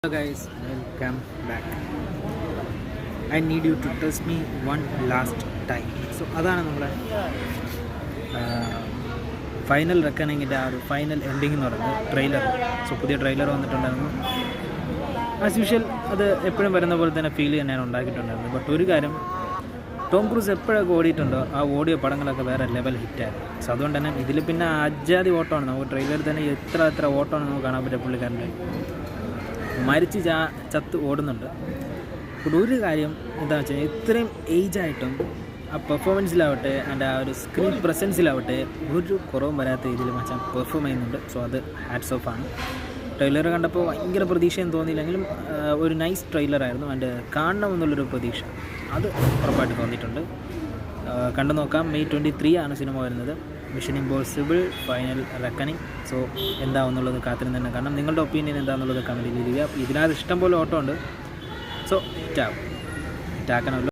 Hello guys, welcome back. I need you to trust me one last time. So അതാണ് നമ്മുടെ final റെക്കണിങ്ങിൻ്റെ ആ ഒരു final ending എന്ന് പറയുന്നത് ട്രെയിലർ. സോ പുതിയ ട്രെയിലർ വന്നിട്ടുണ്ടായിരുന്നു. ആസ് യൂഷ്വൽ അത് എപ്പോഴും വരുന്ന പോലെ തന്നെ ഫീൽ തന്നെയാണ് ഉണ്ടാക്കിയിട്ടുണ്ടായിരുന്നത്. ബട്ട് ഒരു കാര്യം, ടോം ക്രൂസ് എപ്പോഴൊക്കെ ഓടിയിട്ടുണ്ടോ ആ ഓടിയ പടങ്ങളൊക്കെ വേറെ ലെവൽ ഹിറ്റായിരുന്നു. സോ അതുകൊണ്ട് തന്നെ ഇതിൽ പിന്നെ അജാതി ഓട്ടമാണ്. നമുക്ക് ട്രെയിലറിൽ തന്നെ എത്ര ഓട്ടമാണ് നമുക്ക് കാണാൻ പറ്റുക. പുള്ളിക്കാരൻ്റെ മരിച്ച് ചത്ത് ഓടുന്നുണ്ട്. അപ്പോൾ ഒരു കാര്യം എന്താണെന്ന് വെച്ച് കഴിഞ്ഞാൽ ഇത്രയും ഏജായിട്ടും ആ പെർഫോമൻസിലാവട്ടെ ആൻഡ് ആ ഒരു സ്ക്രീൻ പ്രസൻസിലാവട്ടെ ഒരു കുറവും വരാത്ത രീതിയിൽ മച്ചാൻ പെർഫോം ചെയ്യുന്നുണ്ട്. സോ അത് ഹാറ്റ്സ് ഓഫ് ആണ്. ട്രെയിലർ കണ്ടപ്പോൾ ഭയങ്കര പ്രതീക്ഷയൊന്നും തോന്നിയില്ലെങ്കിലും ഒരു നൈസ് ട്രെയിലറായിരുന്നു. ആൻഡ് കാണണമെന്നുള്ളൊരു പ്രതീക്ഷ അത് ഉറപ്പായിട്ട് തോന്നിയിട്ടുണ്ട്. കണ്ടു നോക്കാം. May 23 ആണ് സിനിമ വരുന്നത്. Mission impossible final reckoning. So എന്താണെന്നുള്ളത് കാത്തിരുന്ന് തന്നെ കാണണം. നിങ്ങളുടെ ഒപ്പീനിയൻ എന്താണെന്നുള്ളത് കമൻറ്റിൽ എഴുതുക. ഇതിനകത്ത് ഇഷ്ടം പോലെ ഓട്ടമുണ്ട്. സോ ടാക്കണമല്ലോ.